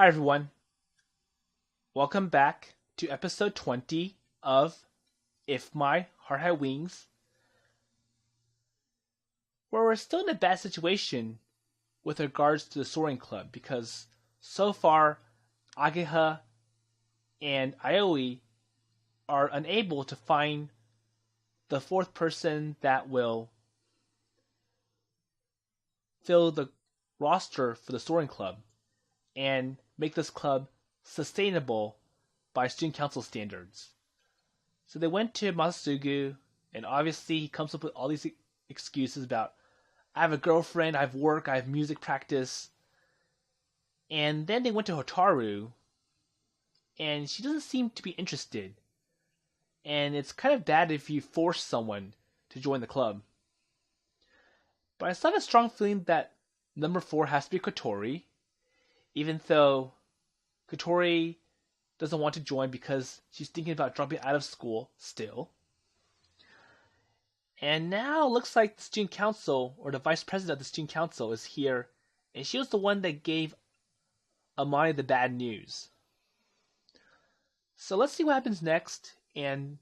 Hi everyone. Welcome back to episode 20 of If My Heart Had Wings, where we're still in a bad situation with regards to the Soaring Club because so far Ageha and Aoi are unable to find the fourth person that will fill the roster for the Soaring Club and make this club sustainable by student council standards. So they went to Masugu, and obviously he comes up with all these excuses about, I have a girlfriend, I have work, I have music practice. And then they went to Hotaru, and she doesn't seem to be interested. And it's kind of bad if you force someone to join the club. But I still have a strong feeling that number 4 has to be Kotori, even though Kotori doesn't want to join because she's thinking about dropping out of school still. And now it looks like the student council, or the vice president of the student council, is here, and she was the one that gave Amane the bad news. So let's see what happens next and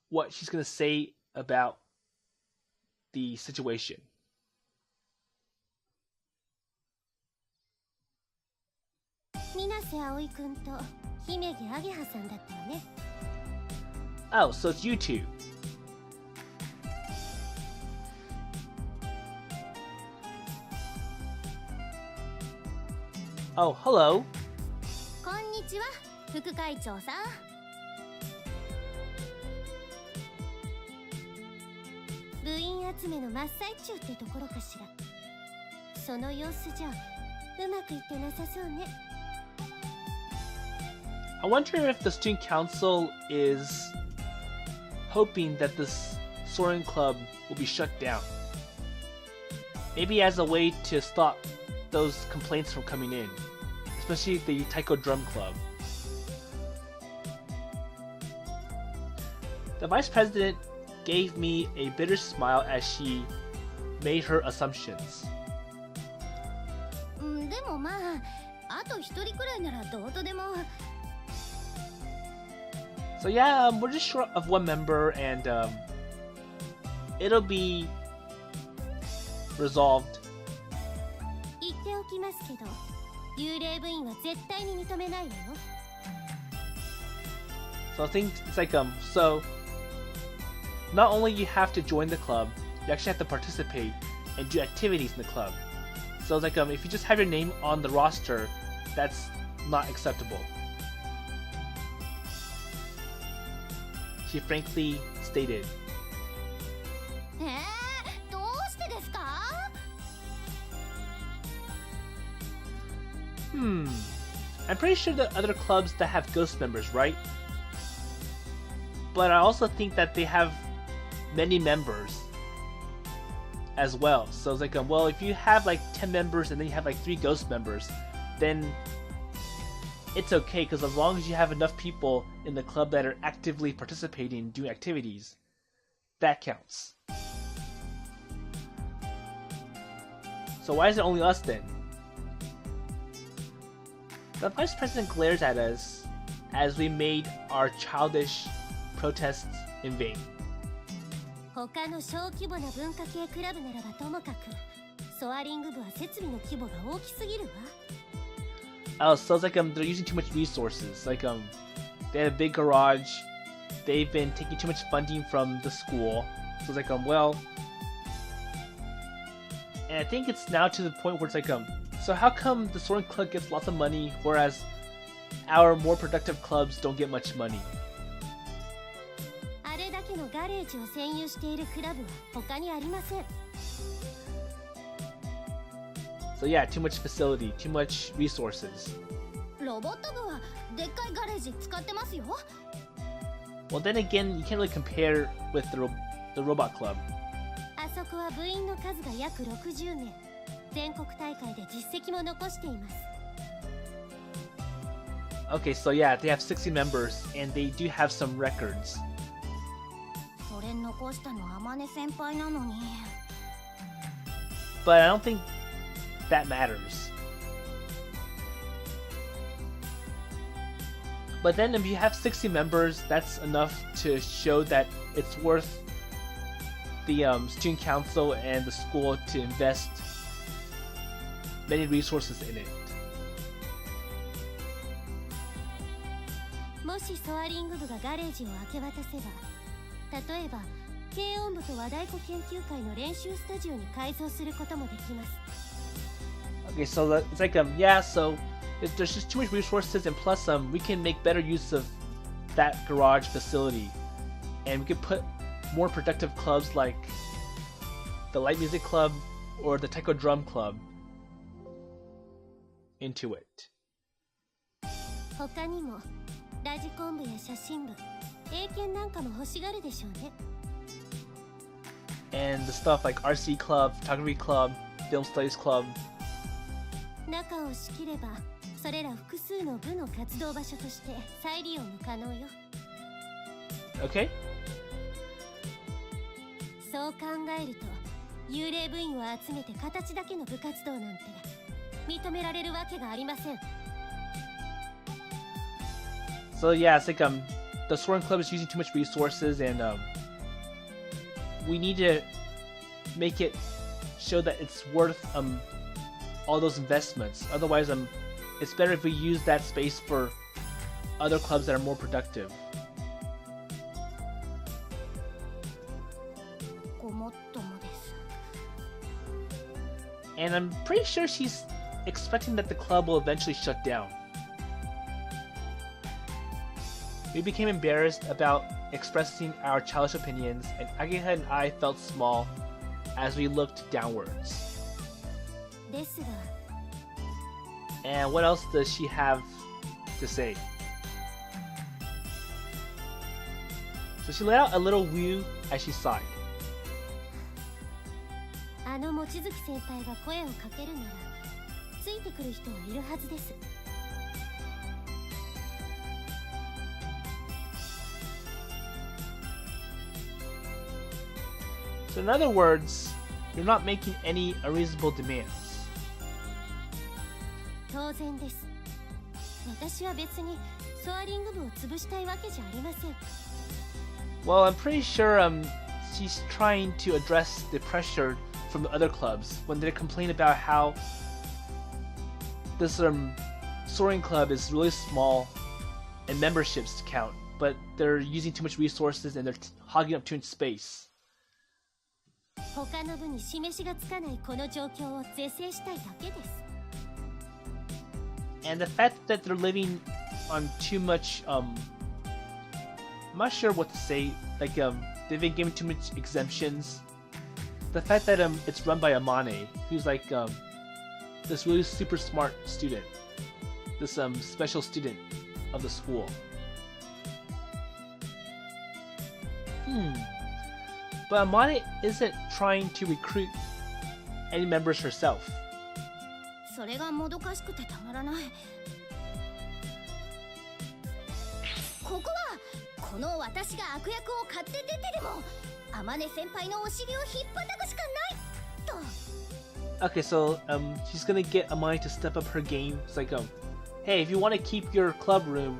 what she's going to say about the situation. Oh, so it's you two. Oh, hello. こんにちは、副会長さん。部員集めの真っ最中ってところかしら。その様子じゃうまくいってなさそうね。I wonder if the student council is hoping that this Soaring Club will be shut down. Maybe as a way to stop those complaints from coming in, especially the Taiko Drum Club. The vice president gave me a bitter smile as she made her assumptions. でもまあ、あと一人くらいならどうとでも。So yeah, we're just short of one member, and it'll be resolved. 言っておきますけど、幽霊部員は絶対に認めないわよ。So I think it's like so not only you have to join the club, you actually have to participate and do activities in the club. So it's like if you just have your name on the roster, that's not acceptable. She frankly stated. どうしてですか? I'm pretty sure there are other clubs that have ghost members, right? But I also think that they have many members as well. So it's like, well, if you have like 10 members and then you have like 3 ghost members, then it's okay, because as long as you have enough people in the club that are actively participating, doing activities, that counts. So why is it only us then? The vice president glares at us as we made our childish protests in vain. 他の小規模な文化系クラブならばともかく、ソアリング部は設備の規模が大きすぎるわ。Oh, so it's like they're using too much resources. Like they have a big garage. They've been taking too much funding from the school. So it's like well, and I think it's now to the point where it's like so how come the Soaring Club gets lots of money, whereas our more productive clubs don't get much money? あれだけのガレージを占有しているクラブは他にありません。So yeah, too much facility, too much resources. ロボット部はでっかいガレージ使ってますよ。Well, then again, you can't really compare with the robot club. あそこは部員の数が約60名。全国大会で実績も残しています。Okay, so yeah, they have 60 members, and they do have some records. それ残したのは天音先輩なのに。But I don't think that matters. But then if you have 60 members, that's enough to show that it's worth the student council and the school to invest many resources in it. もしソアリング部がガレージを明け渡せば、例えば軽音部と和太鼓研究会の練習スタジオに改造することもできます。Okay, so it's like yeah, so there's just too much resources, and plus we can make better use of that garage facility, and we could put more productive clubs like the light music club or the taiko drum club into it. 他にもラジコン部や写真部、英検なんかも欲しがるでしょうね。And the stuff like RC club, photography club, film studies club. 中を仕切れば、それら複数の部の活動場所として再利用も可能よ。Okay. そう考えると、幽霊部員を集めて形だけの部活動なんて認められるわけがありません。So yeah, it's like the Soaring Club is using too much resources, and we need to make it show that it's worth all those investments. Otherwise, it's better if we use that space for other clubs that are more productive. ごもっともです。 And I'm pretty sure she's expecting that the club will eventually shut down. We became embarrassed about expressing our childish opinions, and Ageha and I felt small as we looked downwards. ですが、 And what else does she have to say? So she let out a little whew as she sighed. あの望月先輩が声をかけるなら、ついてくる人はいるはずです。So in other words, you're not making any unreasonable demands. 当然です。私は別にソアリング部を潰したいわけじゃありません。Well, I'm pretty sure she's trying to address the pressure from the other clubs when they complain about how this Soaring Club is really small and memberships count, but they're using too much resources and they're hogging up too much space. 他の部に示しがつかないこの状況を是正したいだけです。And the fact that they're living on too much, I'm not sure what to say, like they've been given too much exemptions. The fact that it's run by Amane, who's like this really super smart student, this special student of the school. But Amane isn't trying to recruit any members herself. それがもどかしくてたまらない。ここはこの私が悪役を買って出てでも天音先輩のお尻を引っ叩くしかないと。Okay, so she's gonna get Amane to step up her game. It's like hey, if you want to keep your club room,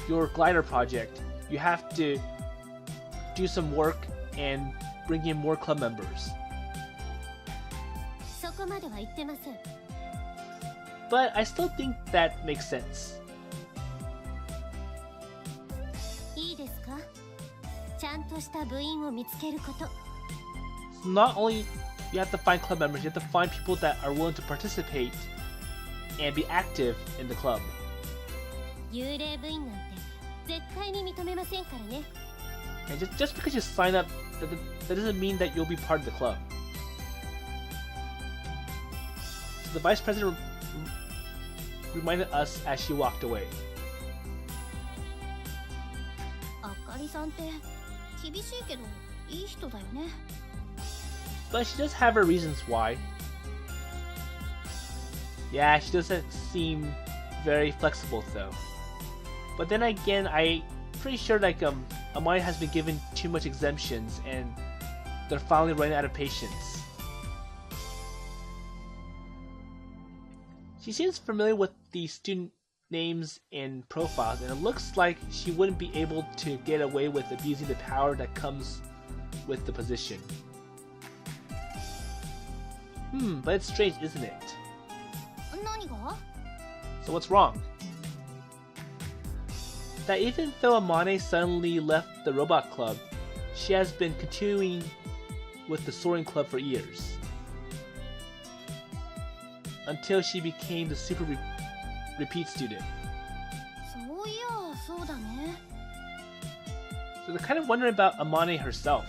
your glider project, you have to do some work and bring in more club members. そこまでは言ってません。But I still think that makes sense. いいですか？ちゃんとした部員を見つけること。So not only you have to find club members, you have to find people that are willing to participate and be active in the club. 幽霊部員なんて絶対に認めませんからね。And just because you sign up, that doesn't mean that you'll be part of the club. So the vice president reminded us as she walked away. あかりさんって厳しいけどいい人だよね。But she does have her reasons why. Yeah, she doesn't seem very flexible though. But then again, I'm pretty sure like Amane has been given too much exemptions and they're finally running out of patience. She seems familiar with the student names and profiles, and it looks like she wouldn't be able to get away with abusing the power that comes with the position. But it's strange, isn't it? 何が? So what's wrong? That even though Amane suddenly left the robot club, she has been continuing with the Soaring Club for years. Until she became the super repeat student. そういや、そうだね。 So they're kind of wondering about Amane herself.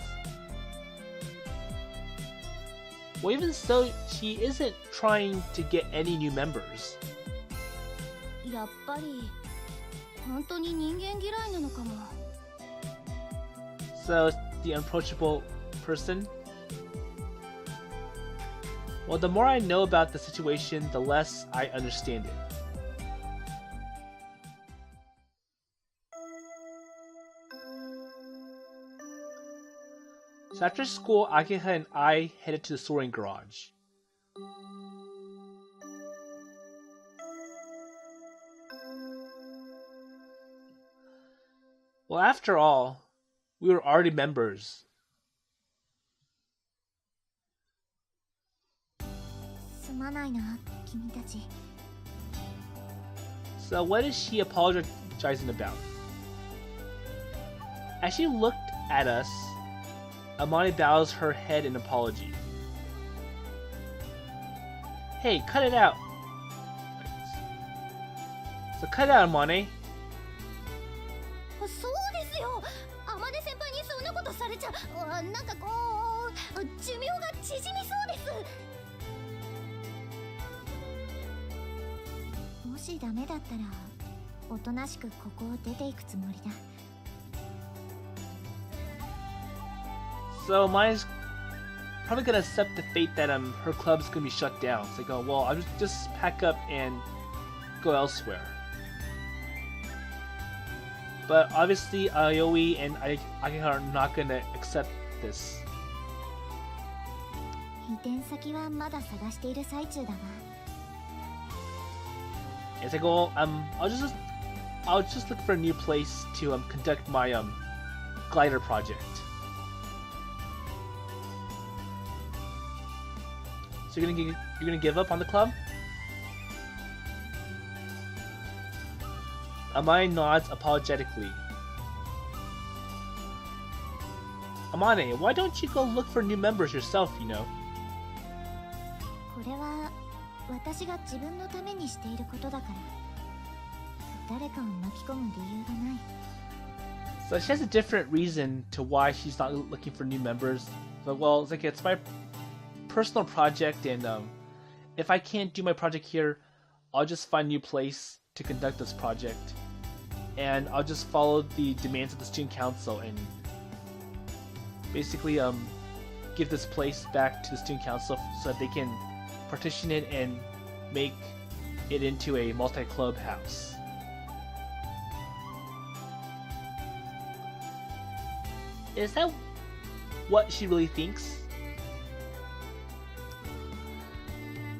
Well, even so, she isn't trying to get any new members. やっぱり本当に人間嫌いなのかも。 So, the unapproachable person? Well, the more I know about the situation, the less I understand it. So after school, Ageha and I headed to the Soaring Garage. Well, after all, we were already members. すまないな、君たち。 So what is she apologizing about? As she looked at us, Amane bows her head in apology. Hey, cut it out! So cut it out, Amane. そうですよ。天音先輩にそんなことされちゃ、なんかこう寿命が縮みそうです。もしダメだったら、おとなしくここを出ていくつもりだ。 So Maya's probably gonna accept the fate that her club's gonna be shut down. It's like, oh well, I'll just pack up and go elsewhere. But obviously, Aoi and Ageha are not gonna accept this. 移転先はまだ探している最中だが。 It's like, well, I'll just look for a new place to conduct my glider project. So you're gonna give up on the club? Amane nods apologetically. Amane, why don't you go look for new members yourself, you know? これは私が自分のためにしていることだから。誰かを巻き込む理由がない。 So she has a different reason to why she's not looking for new members. So, well, it's like it's my personal project, and if I can't do my project here, I'll just find a new place to conduct this project, and I'll just follow the demands of the student council and basically give this place back to the student council so that they can partition it and make it into a multi-club house. Is that what she really thinks?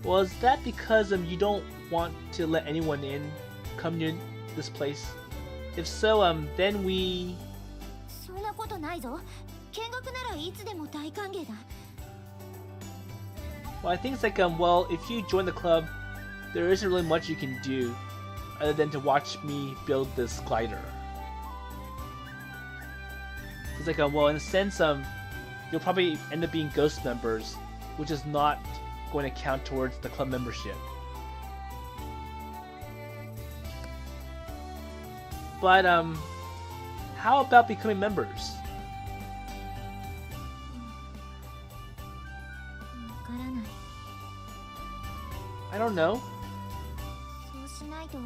Well, is that because you don't want to let anyone in, come near this place? If so, then we... そんなことないぞ。見学ならいつでも大歓迎だ。 Well, I think it's like, well, if you join the club, there isn't really much you can do other than to watch me build this glider. It's like, well, in a sense, you'll probably end up being ghost members, which is not going to count towards the club membership. But, how about becoming members? わからない。 I don't know. そうしないとこ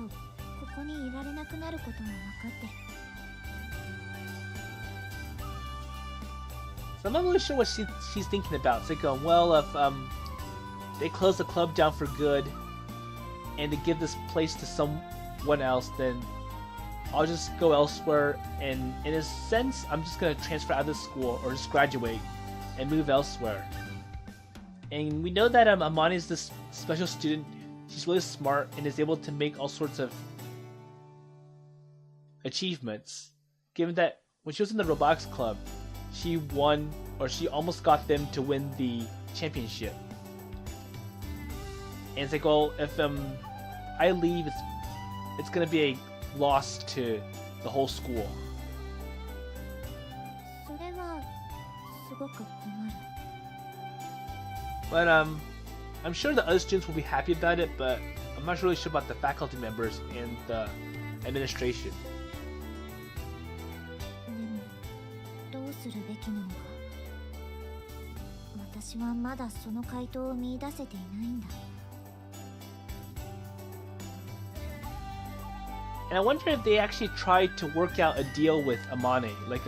こにいられなくなることも分かってる。 So I'm not really sure what she's thinking about. It's like, well, if they close the club down for good and they give this place to someone else, then I'll just go elsewhere, and in a sense, I'm just gonna transfer out of the school or just graduate and move elsewhere. And we know that Amane is this special student. She's really smart and is able to make all sorts of achievements, given that when she was in the robotics club, she won, or she almost got them to win the championship. And it's like, well, if I leave, it's gonna be a loss to the whole school. それはすごく困る。 But I'm sure the other students will be happy about it, but I'm not really sure about the faculty members and the administration. でもどうするべきなのか。私はまだその回答を見出せていないんだ。 And I wonder if they actually tried to work out a deal with Amane, like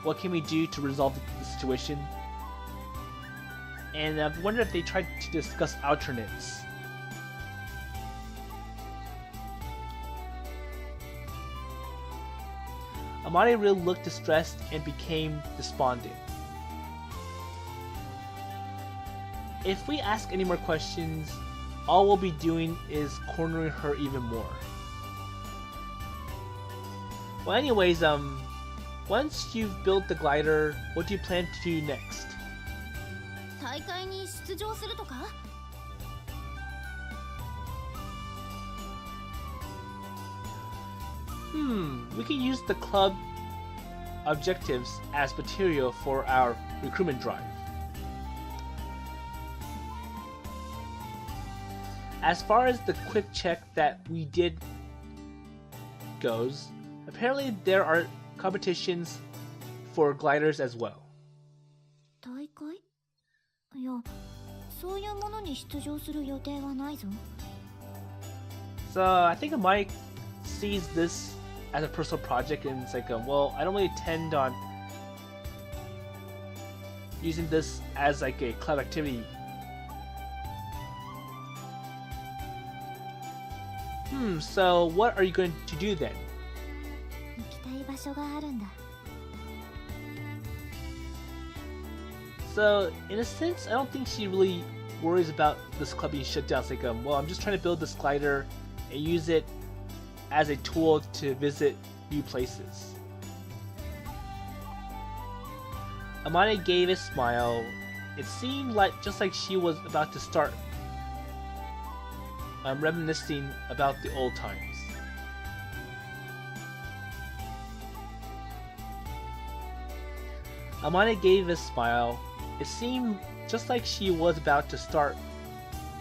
what can we do to resolve the situation? And I wonder if they tried to discuss alternates. Amane really looked distressed and became despondent. If we ask any more questions, all we'll be doing is cornering her even more. Well, anyways, once you've built the glider, what do you plan to do next? 大会に出場するとか? We can use the club objectives as material for our recruitment drive. As far as the quick check that we did goes, apparently there are competitions for gliders as well. 大会? いや、そういうものに出場する予定はないぞ。 So I think Mike sees this as a personal project, and it's like, well, I don't really intend on using this as like a club activity. So what are you going to do then? 行きたい場所があるんだ。 So in a sense, I don't think she really worries about this club being shut down. It's like, well, I'm just trying to build this glider and use it as a tool to visit new places. Amane gave a smile. It seemed just like she was about to start reminiscing about the old times. Amane gave a smile. It seemed just like she was about to start.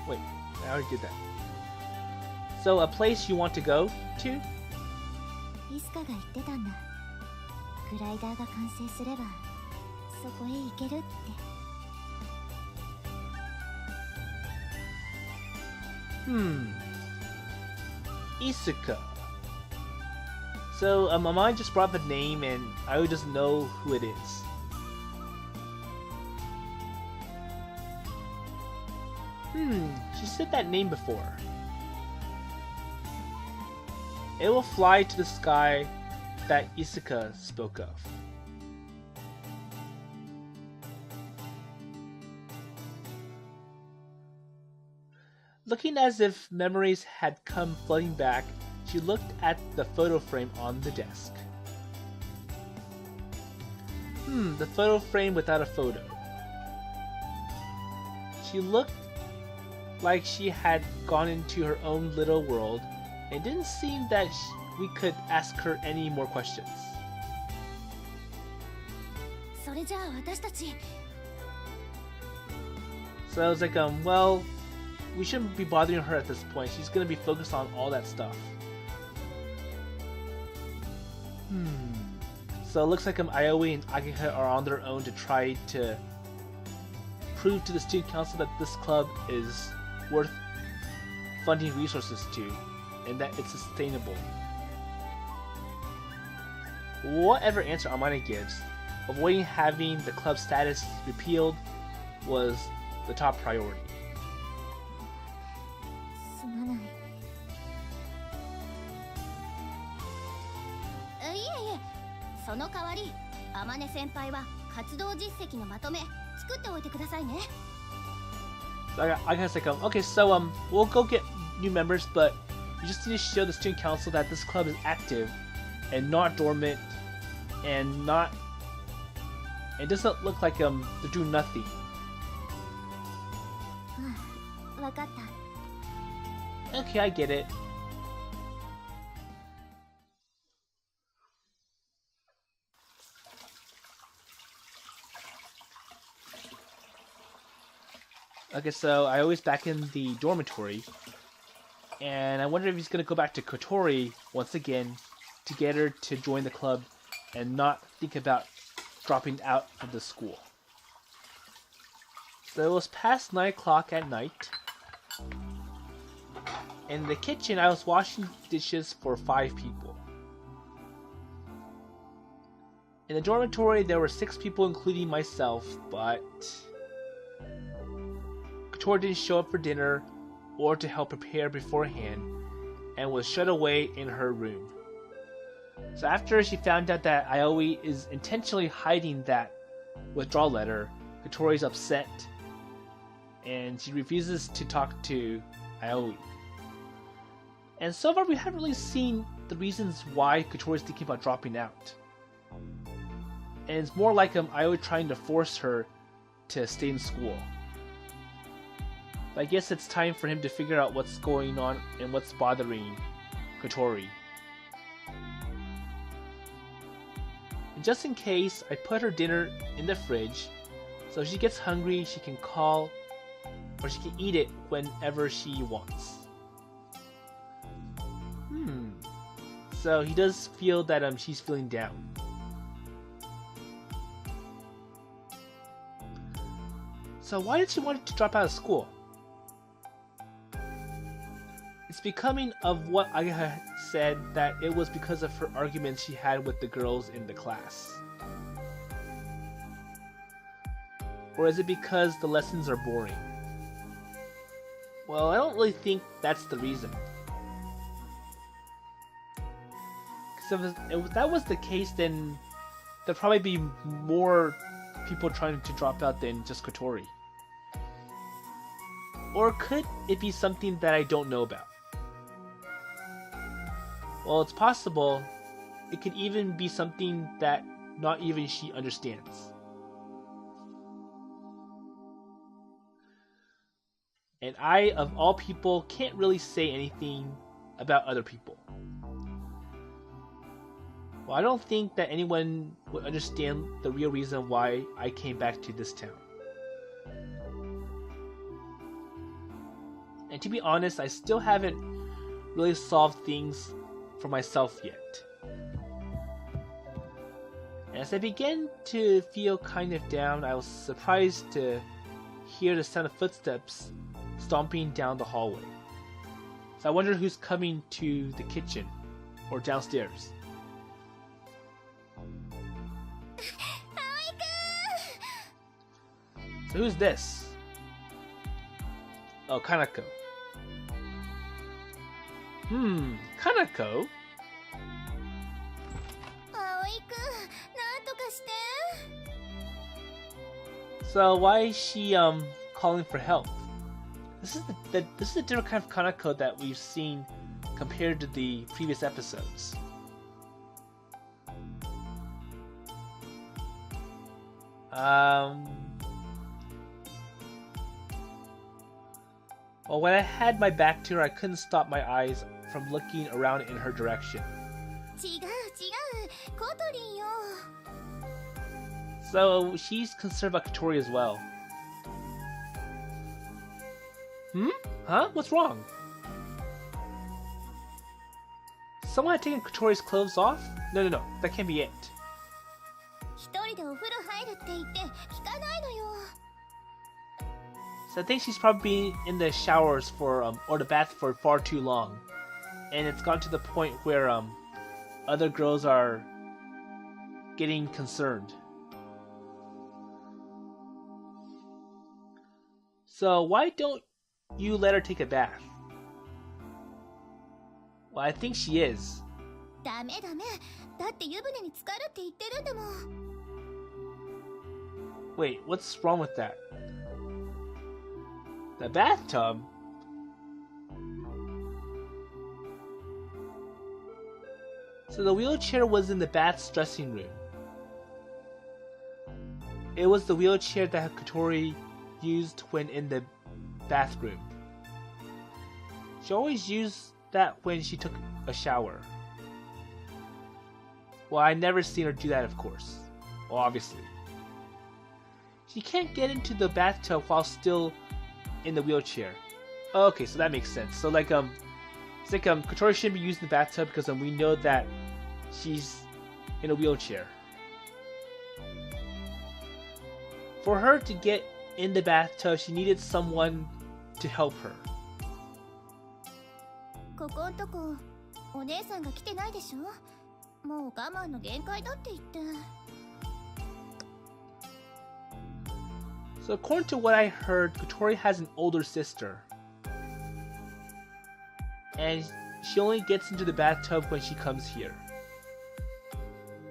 Wait, I already did that. So, a place you want to go to? イスカが言ってたんだ。グライダーが完成すれば、そこへ行けるって。Isuka. So, Amane just brought the name and Aoi doesn't know who it is. She said that name before. It will fly to the sky that Isuka spoke of. Looking as if memories had come flooding back, she looked at the photo frame on the desk. The photo frame without a photo. She looked like she had gone into her own little world, and it didn't seem that we could ask her any more questions. それじゃあ私たち。 So I was like, well, we shouldn't be bothering her at this point. She's gonna be focused on all that stuff. So it looks like Aoi and Ageha are on their own to try to prove to the student council that this club is worth funding resources to, and that it's sustainable. Whatever answer Amane gives, avoiding having the club status repealed was the top priority. すまない。いえいえ、その代わり、天音先輩は活動実績のまとめ作っておいてくださいね。 So I guess like okay, so we'll go get new members, but you just need to show the student council that this club is active and not dormant and not. It doesn't look like they're doing nothing. わかった。 Okay, I get it. Okay, so I always back in the dormitory, and I wonder if he's gonna go back to Kotori once again to get her to join the club and not think about dropping out of the school. So it was past 9 o'clock at night. In the kitchen, I was washing dishes for 5 people. In the dormitory, there were 6 people, including myself, but Kotori didn't show up for dinner or to help prepare beforehand and was shut away in her room. So after she found out that Aoi is intentionally hiding that withdrawal letter, Kotori's upset and she refuses to talk to Aoi. And so far we haven't really seen the reasons why Kotori's thinking about dropping out. And it's more like Aoi trying to force her to stay in school. But I guess it's time for him to figure out what's going on and what's bothering Kotori. And just in case, I put her dinner in the fridge, so if she gets hungry, she can call, or she can eat it whenever she wants. So he does feel that she's feeling down. So why did she want to drop out of school? It's becoming of what Ageha said that it was because of her arguments she had with the girls in the class. Or is it because the lessons are boring? Well, I don't really think that's the reason. Because if that was the case, then there'd probably be more people trying to drop out than just Kotori. Or could it be something that I don't know about? Well, it's possible. It could even be something that not even she understands. And I, of all people, can't really say anything about other people. Well, I don't think that anyone would understand the real reason why I came back to this town. And to be honest, I still haven't really solved things for myself yet. And as I began to feel kind of down, I was surprised to hear the sound of footsteps stomping down the hallway. So I wondered who's coming to the kitchen or downstairs. So who's this? Oh, Kanako. Kanako? So why is she calling for help? This is a different kind of Kanako that we've seen compared to the previous episodes. Well, when I had my back to her, I couldn't stop my eyes from looking around in her direction. So she's concerned about Kotori as well. Huh? What's wrong? Someone had taken Kotori's clothes off? No, that can't be it. So I think she's probably been in the showers or the bath for far too long. And it's gotten to the point where other girls are getting concerned. So why don't you let her take a bath? Well, I think she is. Wait, what's wrong with that? The bathtub? So the wheelchair was in the bath's dressing room. It was the wheelchair that Kotori used when in the bathroom. She always used that when she took a shower. Well, I never seen her do that, of course. Well, obviously. She can't get into the bathtub while still in the wheelchair. Oh, okay, so that makes sense. So like it's like Kotori shouldn't be using the bathtub because we know that she's in a wheelchair. For her to get in the bathtub, she needed someone to help her. ここんとこお姉さんが来てないでしょ。もう我慢の限界だって言って。So according to what I heard, Kotori has an older sister. And she only gets into the bathtub when she comes here.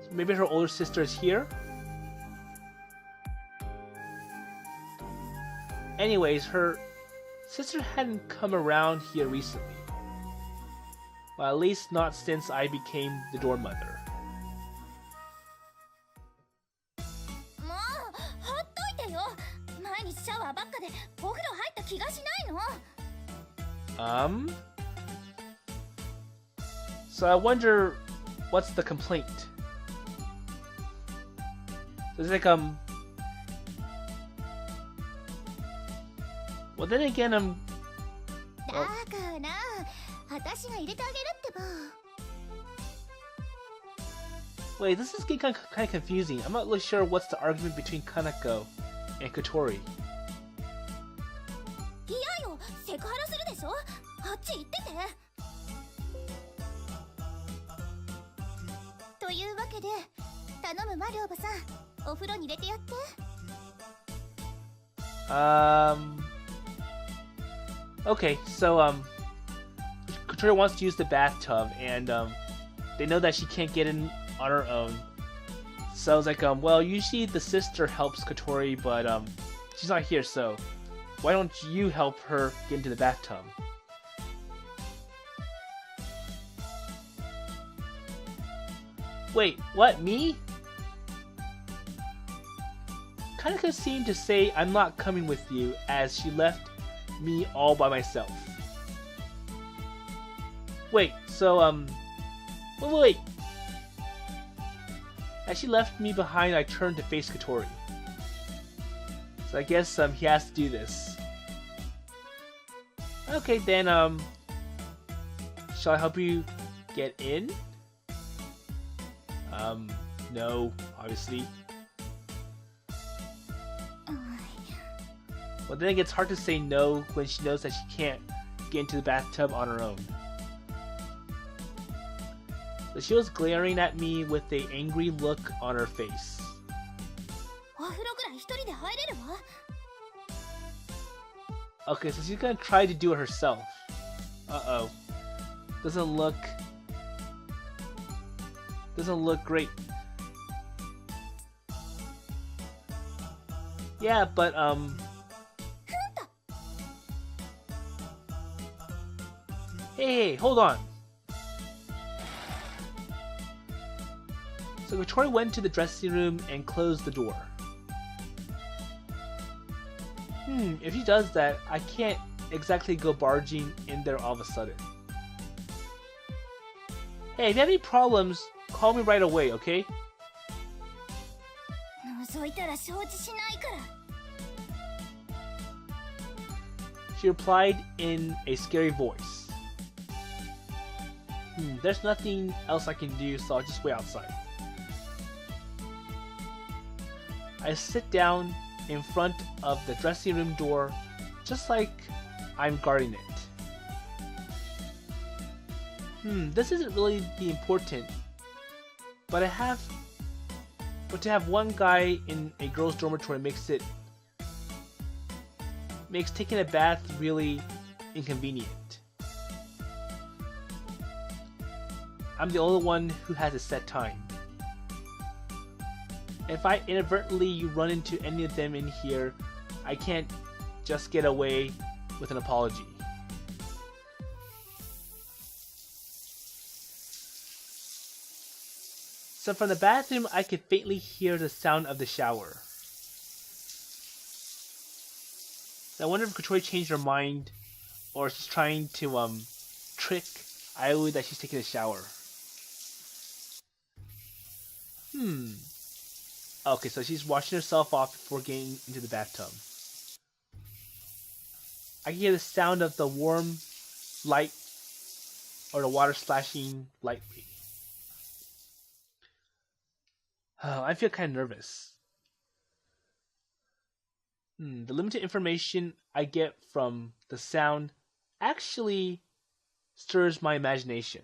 So maybe her older sister is here? Anyways, her sister hadn't come around here recently. Well, at least not since I became the dorm mother. もうほっといてよ。毎日シャワーばっかでお風呂入った気がしないの。So I wonder what's the complaint? So it's like well then again だから私が入れてあげるってば。Wait, this is getting kind of confusing. I'm not really sure what's the argument between Kanako and Kotori. いやよ、セクハラするでしょ。あっち行ってて。というわけで頼むマリオバさん、お風呂に入れてやって。Okay, so Kotori wants to use the bathtub, and they know that she can't get in on her own. So I was like, well, usually the sister helps Kotori, but she's not here, so why don't you help her get into the bathtub? Wait, what, me? Kanako seemed to say I'm not coming with you, as she left me all by myself. Wait, so wait. As she left me behind, I turned to face Kotori. So I guess he has to do this. Okay, then shall I help you get in? No, obviously. Well, then it gets hard to say no when she knows that she can't get into the bathtub on her own. So she was glaring at me with an angry look on her face. Okay, so she's gonna try to do it herself. Uh-oh. Doesn't look great. Yeah, but Hey, hold on. So Kotori went to the dressing room and closed the door. If she does that, I can't exactly go barging in there all of a sudden. Hey, if you have any problems, call me right away, okay? She replied in a scary voice. There's nothing else I can do, so I'll just wait outside. I sit down in front of the dressing room door, just like I'm guarding it. This isn't really the important, but to have one guy in a girl's dormitory makes taking a bath really inconvenient. I'm the only one who has a set time. If I inadvertently run into any of them in here, I can't just get away with an apology. So from the bathroom, I could faintly hear the sound of the shower. So I wonder if Kotori changed her mind, or she's trying to trick Aoi that she's taking a shower. Okay, so she's washing herself off before getting into the bathtub. I can hear the sound of the warm light or the water splashing lightly. I feel kind of nervous. The limited information I get from the sound actually stirs my imagination.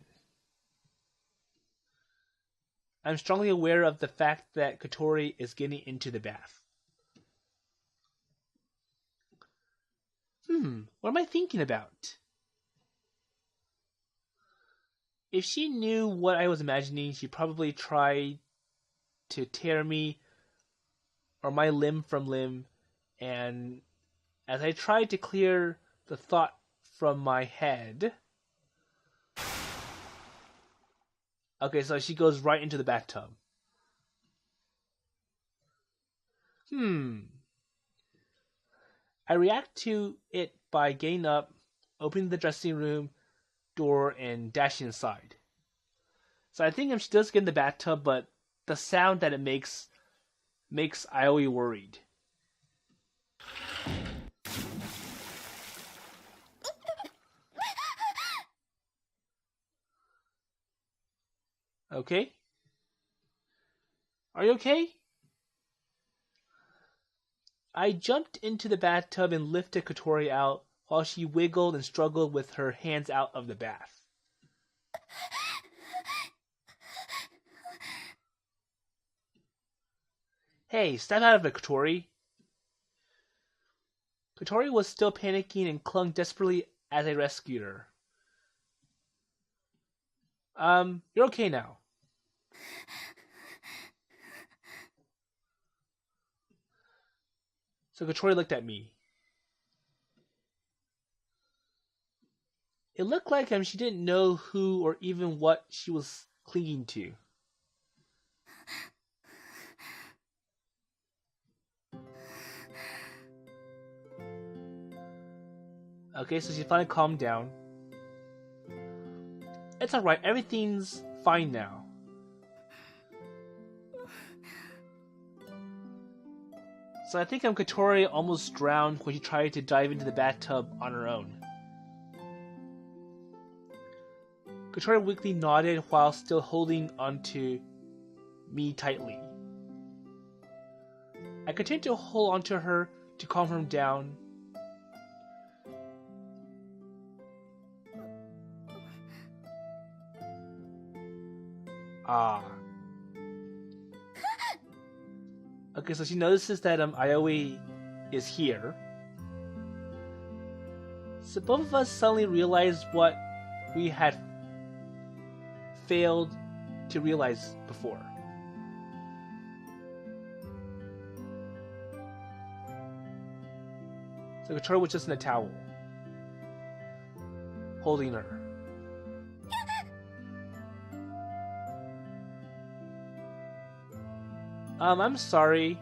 I'm strongly aware of the fact that Kotori is getting into the bath. What am I thinking about? If she knew what I was imagining, she'd probably try to tear me or my limb from limb, and as I tried to clear the thought from my head... Okay, so she goes right into the bathtub. I react to it by getting up, opening the dressing room door, and dashing inside. So I think she does get in the bathtub, but the sound that it makes Aoi worried. Okay? Are you okay? I jumped into the bathtub and lifted Kotori out while she wiggled and struggled with her hands out of the bath. Hey, step out of it, Kotori. Kotori was still panicking and clung desperately as I rescued her. You're okay now. So Kotori looked at me. It looked like she didn't know who or even what she was clinging to. Okay, so she finally calmed down. It's alright, everything's fine now. So I think Kotori almost drowned when she tried to dive into the bathtub on her own. Kotori weakly nodded while still holding onto me tightly. I continued to hold onto her to calm her down. Okay, so she notices that Aoi is here. So both of us suddenly realized what we had failed to realize before. So Kotori was just in a towel, holding her. I'm sorry.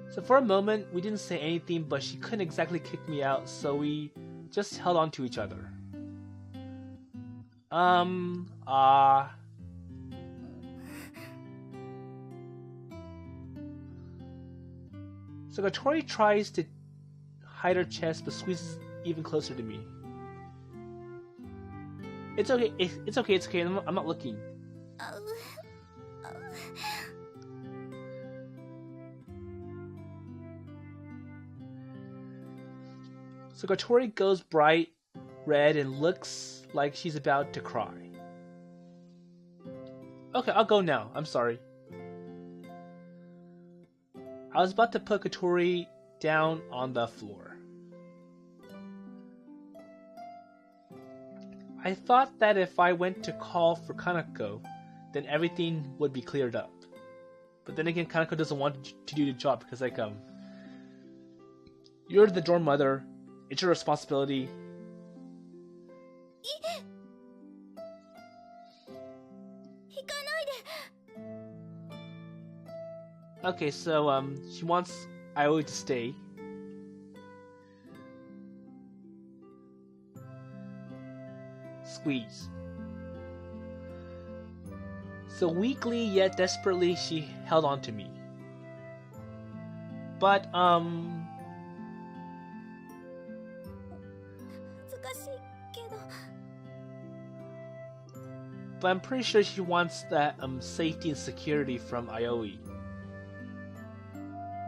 So for a moment, we didn't say anything, but she couldn't exactly kick me out, so we just held on to each other. So Kotori tries to hide her chest, but squeezes even closer to me. It's okay. It's okay. I'm not looking. So Kotori goes bright red and looks like she's about to cry. Okay, I'll go now. I'm sorry. I was about to put Kotori down on the floor. I thought that if I went to call for Kanako, then everything would be cleared up. But then again, Kanako doesn't want to do the job because, you're the dorm mother. It's your responsibility. Okay, so she wants Aoi to stay. Squeeze. So weakly yet desperately she held on to me. But 難しいけど but I'm pretty sure she wants that safety and security from Aoi.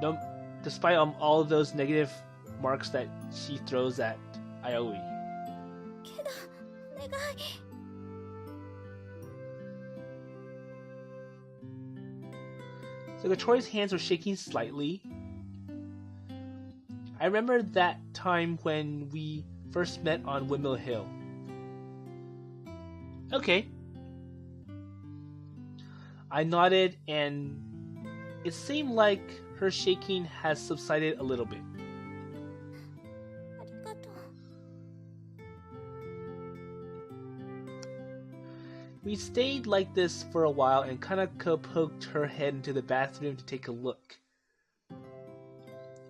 No, despite all of those negative marks that she throws at Aoi. けどお願い So Kotori's hands were shaking slightly. I remember that time when we first met on Windmill Hill. Okay. I nodded, and it seemed like her shaking has subsided a little bit. ありがとう We stayed like this for a while, and Kanako poked her head into the bathroom to take a look.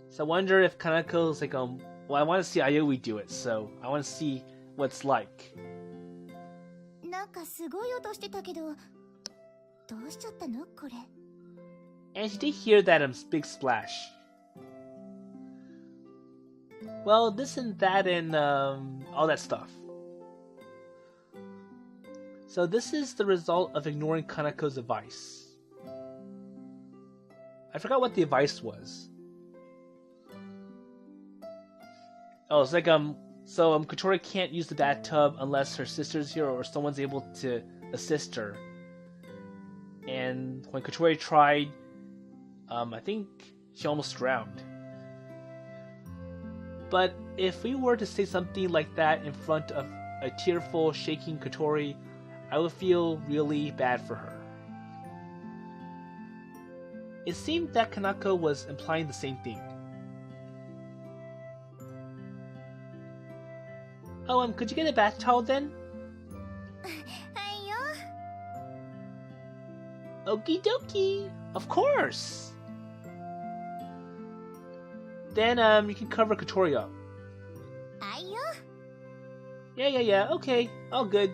So I wonder if Kanako's like, well, I want to see Aoi do it, so I want to see what it's like. なんかすごい音してたけどどうしちゃったのこれ And she did hear that big splash. Well, this and that and all that stuff. So this is the result of ignoring Kanako's advice. I forgot what the advice was. Oh, it's like Kotori can't use the bathtub unless her sister's here or someone's able to assist her. And when Kotori tried, I think she almost drowned. But if we were to say something like that in front of a tearful, shaking Kotori, I would feel really bad for her. It seemed that Kanako was implying the same thing. Oh, could you get a bath towel then? はいよ Okie dokie! Of course! Then, you can cover Kotori up. はいよ Yeah, okay, all good.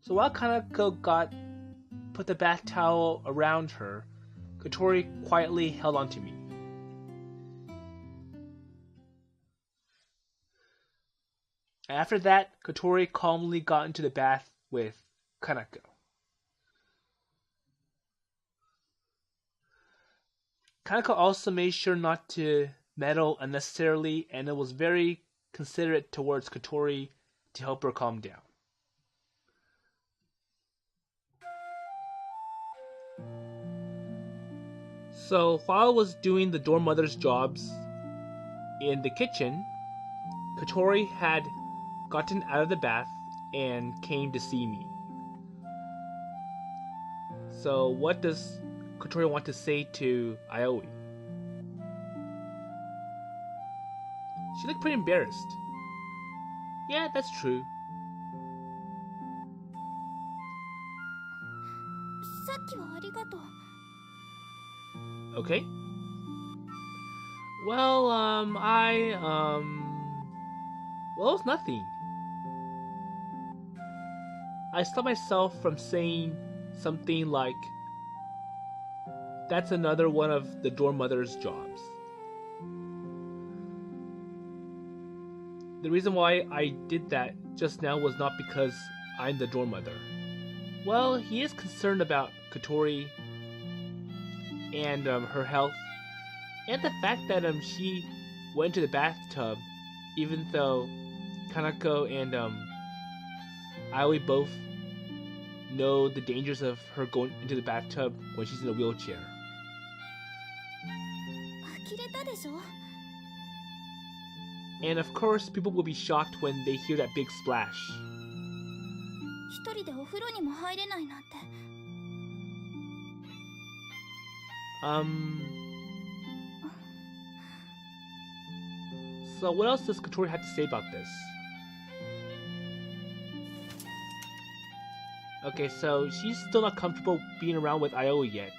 So while Kanako put the bath towel around her, Kotori quietly held on to me. After that, Kotori calmly got into the bath with Kanako. Kanako also made sure not to meddle unnecessarily, and it was very considerate towards Kotori to help her calm down. So while I was doing the dorm mother's jobs in the kitchen, Kotori had gotten out of the bath and came to see me. So what does Kotori want to say to Aoi? She looked pretty embarrassed. Yeah, that's true. さっきはありがとう Okay. Well, well, it's nothing. I stopped myself from saying something like, that's another one of the dorm mother's jobs. The reason why I did that just now was not because I'm the dorm mother. Well, he is concerned about Kotori and her health, and the fact that she went to the bathtub, even though Kanako and Aoi both know the dangers of her going into the bathtub when she's in a wheelchair. 呆れたでしょ And of course, people will be shocked when they hear that big splash. 一人でお風呂にも入れないなんて So what else does Kotori have to say about this? Okay, so she's still not comfortable being around with Aoi yet.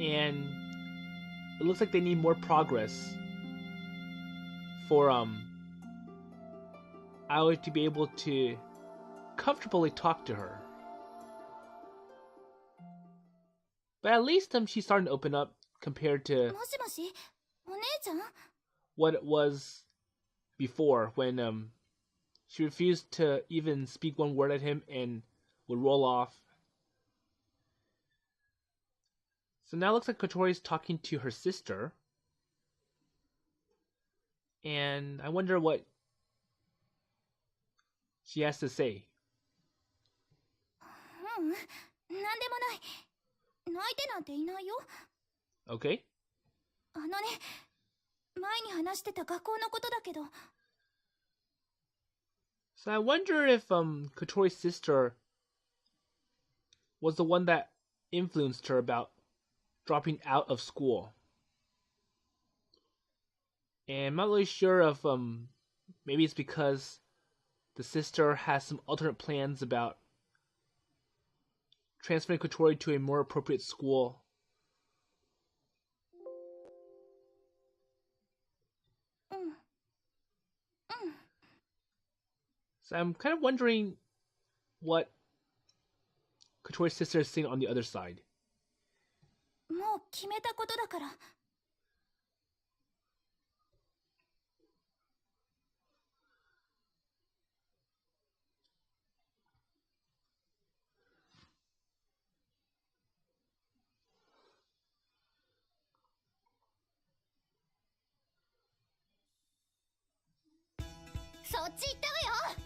and it looks like they need more progress for Aoi to be able to comfortably talk to her. But at least she's starting to open up compared to もしもし、お姉ちゃん？ what it was before when she refused to even speak one word at him and would roll off. So now it looks like Kotori's talking to her sister. And I wonder what she has to say. うん、なんでもない。泣いてなんていないよ。Okay. ね、前に話してた学校のことだけど。So I wonder if Kotori's sister was the one that influenced her about dropping out of school. And I'm not really sure if maybe it's because the sister has some alternate plans about transferring Kotori to a more appropriate school. So I'm kind of wondering what Kotori's sister is saying on the other side. もう決めたことだから。そっち行ったわよ。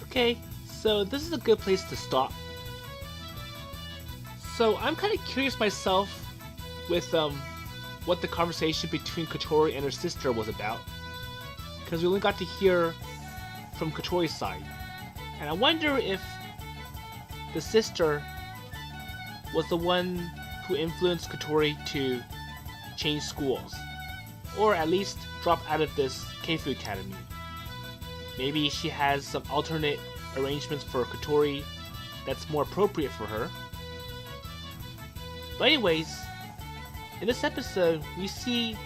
Okay, so this is a good place to stop. So I'm kind of curious myself with what the conversation between Kotori and her sister was about, because we only got to hear from Kotori's side, and I wonder if the sister was the one who influenced Kotori to change schools, or at least drop out of this Keifu Academy. Maybe she has some alternate arrangements for Kotori that's more appropriate for her. But anyways, in this episode, we see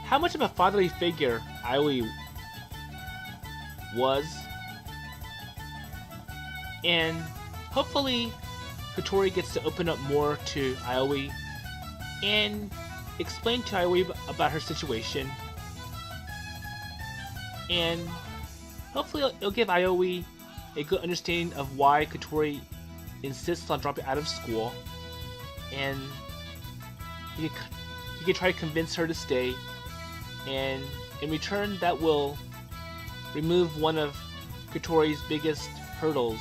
how much of a fatherly figure Aoi was. And hopefully, Kotori gets to open up more to Aoi and explain to Aoi about her situation. And hopefully it'll give Aoi a good understanding of why Kotori insists on dropping out of school. And he can try to convince her to stay. And in return, that will remove one of Kotori's biggest hurdles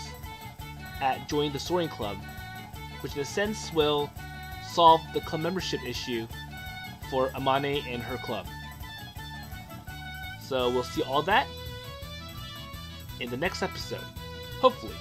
at joining the Soaring Club, which in a sense will solve the club membership issue for Amane and her club. So we'll see all that in the next episode, hopefully.